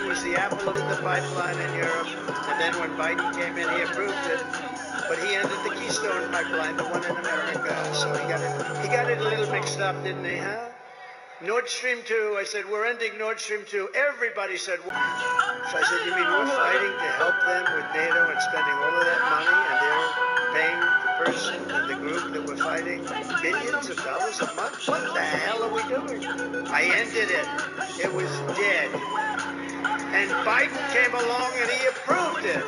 was the apple of the pipeline in Europe. And then when Biden came in, he approved it. But he ended the Keystone Pipeline, the one in America. So he got it a little mixed up, didn't he, huh? Nord Stream 2, I said, we're ending Nord Stream 2. Everybody said, what? So I said, you mean we're fighting to help them with NATO and spending all of that money, and they're paying the person and the group that we're fighting billions of dollars a month? What the hell are we doing? I ended it. It was dead. And Biden came along and he approved it.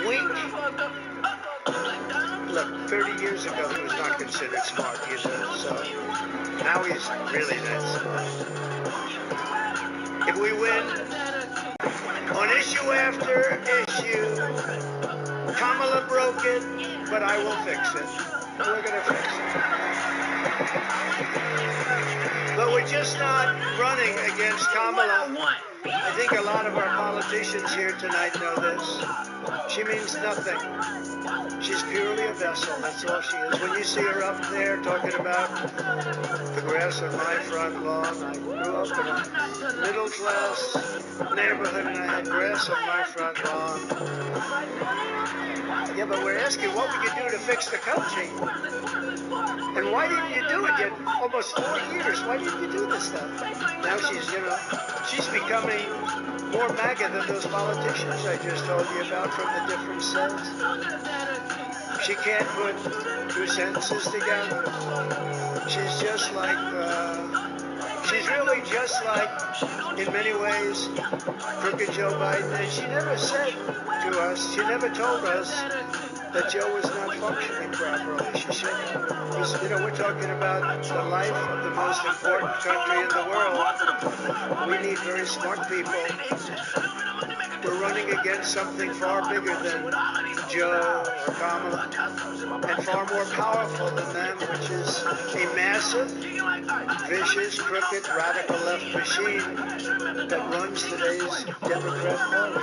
Weak. Look, 30 years ago he was not considered smart either, so now he's really that smart. If we win on issue after issue, Kamala broke it, but I will fix it. We're going to fix it. But we're just not running against Kamala. I think a lot of our politicians here tonight know this. She means nothing. She's purely a vessel, that's all she is. When you see her up there talking about the grass on my front lawn, I grew up in a middle-class neighborhood and I had grass on my front lawn. Yeah, but we're asking what we could do to fix the country. And why didn't you do it yet? Almost 4 years. Why didn't you do this stuff? Now she's becoming more MAGA than those politicians I just told you about from the different cells. She can't put two sentences together. She's just like, she's really just like, in many ways, crooked Joe Biden. And she never said to us, she never told us that Joe was not functioning properly. She said, we're talking about the life of the most important country in the world. We need very smart people. We're running against something far bigger than Joe or Kamala, and far more powerful than them, which is a massive, vicious, crooked, radical left machine that runs today's Democrat Party.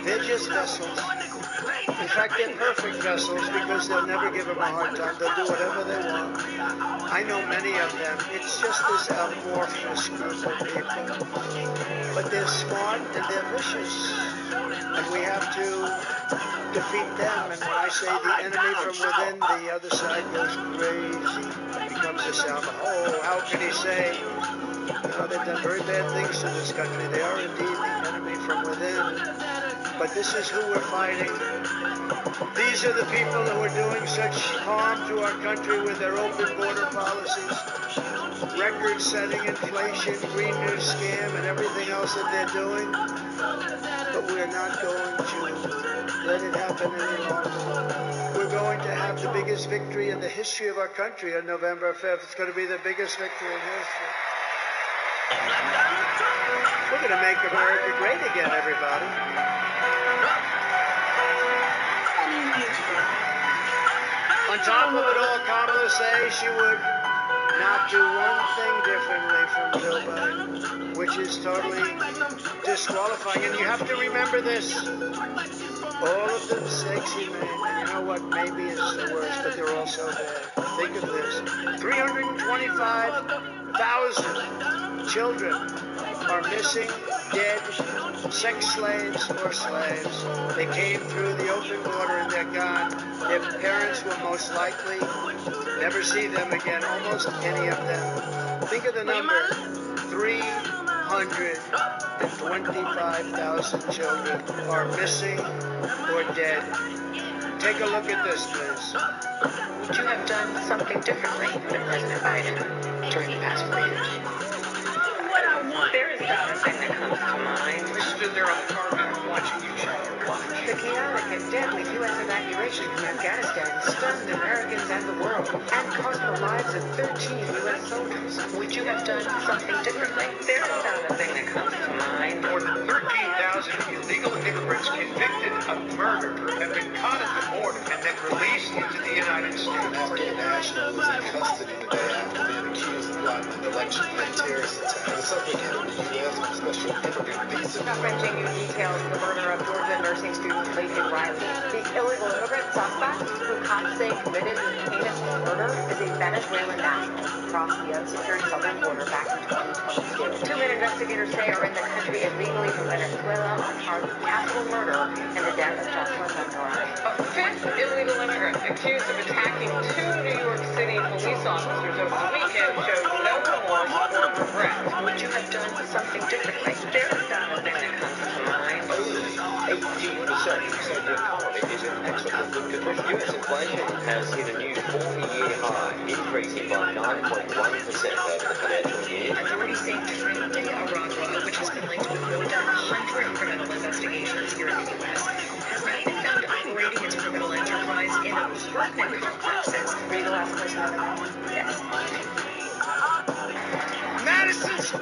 They're just vessels. In fact, they're perfect vessels because they'll never give them a hard time. They'll do whatever they want. I know many of them. It's just this amorphous group of people. But they're smart and they're vicious. And we have to defeat them. And when I say the enemy from within, the other side goes crazy. It becomes a sound of, oh, how can he say, they've done very bad things to this country. They are indeed the enemy from within. But this is who we're fighting. These are the people who are doing such harm to our country with their open border policies, record-setting inflation, Green New Scam, and everything else that they're doing. But we're not going to let it happen any longer. We're going to have the biggest victory in the history of our country on November 5th. It's going to be the biggest victory in history. We're going to make America great again, everybody. On top of it all, Kamala says she would not do one thing differently from Joe Biden, which is totally disqualifying. And you have to remember this. All of the mistakes he made, and you know what, maybe it's the worst, but they're all so bad. Think of this. 325,000 children are missing, dead, sex slaves or slaves. They came through the open border and they're gone. Their parents will most likely never see them again, almost any of them. Think of the number, 325,000 children are missing or dead. Take a look at this, please. Would you have done something differently than President Biden during the past 4 years? There is not a thing that comes to mind. We stood there on the tarmac watching you check your watch. The chaotic and deadly U.S. evacuation from Afghanistan stunned Americans and the world and cost the lives of 13 U.S. soldiers. Would you have done something differently? There is not a thing that comes to mind. More than 13,000 illegal immigrants convicted of murder have been caught at the border and then released into the United States. An Afghan national was in custody the day after being accused of plotting an election and terrorist attack. The subject entered the U.S. on a special immigrant visa. Gut-wrenching new details of the murder of Georgia nursing student Laken Riley. The illegal immigrant suspect who cops say committed the heinous murder is a Venezuelan national who crossed the unsecured southern border back in 2022. Two men investigators say are in the country Venezuela on charge of capital murder and the death of Joshua Zangara. A fifth illegal immigrant accused of attacking two New York City police officers over the weekend showed no remorse or regret. Would you have done something differently? There's not a thing that comes to mind. 18% said the economy is in excellent good condition. U.S. inflation has hit a new 40-year high, increasing by 9.1% over the financial year. Authorities say Trinity Aragua, which has been linked with more than 100 criminal investigations here in the U.S., has not been found operating its criminal enterprise in apartment complexes. Were you the last person on the call? Yes. Madison's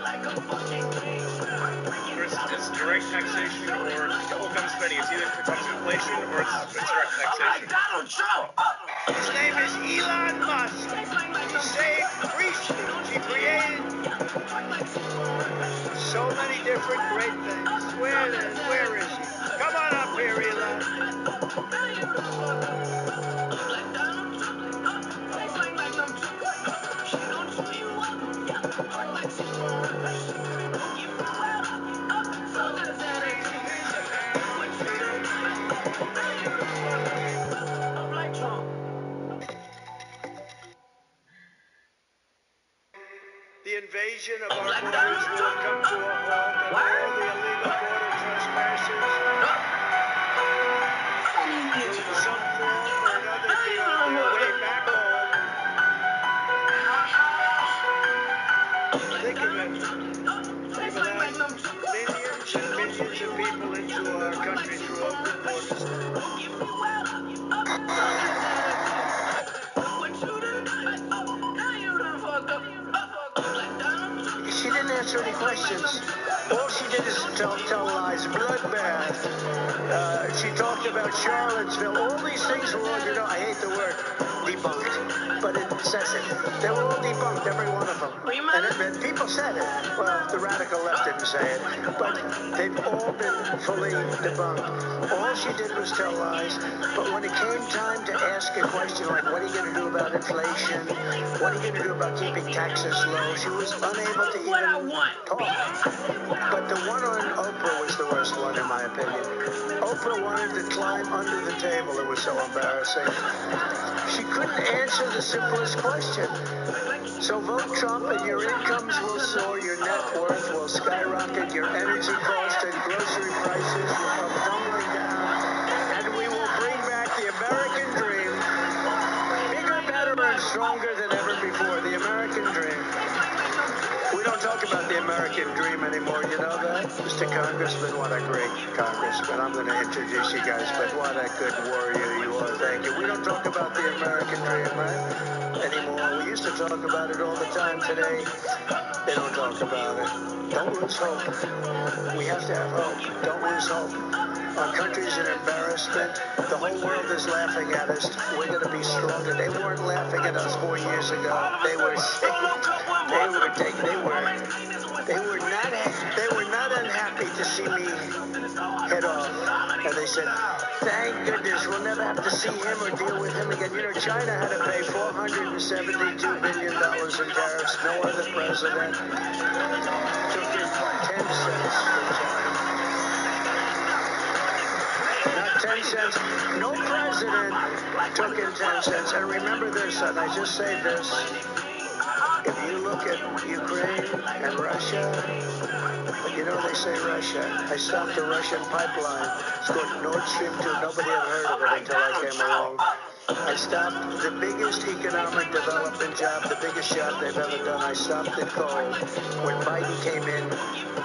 It's direct taxation or double comes spending. It's either it comes inflation or it's direct taxation. Donald Trump! His name is Elon Musk. He saved free speech. He created so many different great things. Where is he? Come on up here, Elon. The invasion of our borders will come to a halt, and all the illegal border trespassers will in some form or another be on their way back home. Think of it. We've allowed millions and millions of people into our country through open borders. She didn't answer any questions. All she did is tell lies. Bloodbath. She talked about Charlottesville. All these things were all, I hate the word debunked, but it says it. They were all debunked, every one of them. And people said it. Well, the radical left didn't say it, but they've all been fully debunked. All she did was tell lies, but when it came time to ask a question like, what are you going to do about inflation? What are you going to do about keeping taxes low? She was unable to even talk. But the one on Oprah was the worst one, in my opinion. Oprah wanted to climb under the table. It was so embarrassing. She couldn't answer the simplest question. So vote Trump and your incomes will soar, your net worth will skyrocket, your energy costs and grocery prices will come tumbling down, and we will bring back the American dream, bigger, better, and stronger than ever before. The American dream. We don't talk about the American dream anymore, you know that? Mr. Congressman, what a great congressman. I'm going to introduce you guys, but what a good warrior you are. Thank you. We don't talk about the American dream, right? Anymore. We used to talk about it all the time. Today, they don't talk about it. Don't lose hope. We have to have hope. Don't lose hope. Our country's an embarrassment. The whole world is laughing at us. We're going to be stronger. They weren't laughing at us 4 years ago. They were not unhappy to see me head off. And they said, thank goodness we'll never have to see him or deal with him again. China had to pay $472 billion in tariffs. No other president took in 10 cents for China. Not 10 cents. No president took in 10 cents. And remember this, and I just say this. If you look at Ukraine and Russia, they say Russia. I stopped the Russian pipeline. It's called Nord Stream 2. Nobody had heard of it until I came along. I stopped the biggest economic development job, the biggest job they've ever done. I stopped it cold. When Biden came in,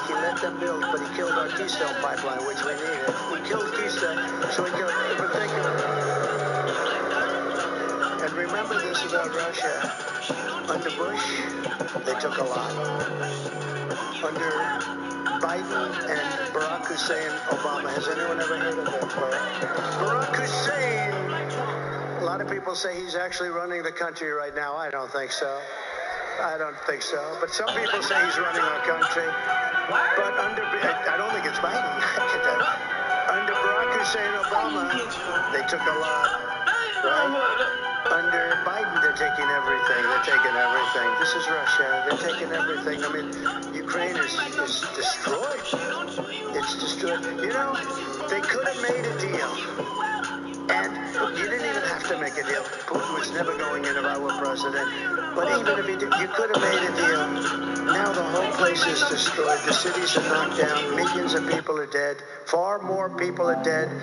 he let them build, but he killed our Keystone pipeline, which we needed. We killed Keystone, so we killed everything. And remember this about Russia. Under Bush, they took a lot. Under Biden and Barack Hussein Obama. Has anyone ever heard of him? Barack Hussein. A lot of people say he's actually running the country right now. I don't think so. But some people say he's running our country. But I don't think it's Biden. Under Barack Hussein Obama, they took a lot. Right? Under Biden, they're taking everything. This is Russia. They're taking everything. I mean, Ukraine is destroyed. it's destroyed. You know, they could have made a deal. And you didn't even have to make a deal. Putin was never going in if I were president. But even if he did, you could have made a deal. Now the whole place is destroyed. The cities are knocked down. Millions of people are dead. Far more people are dead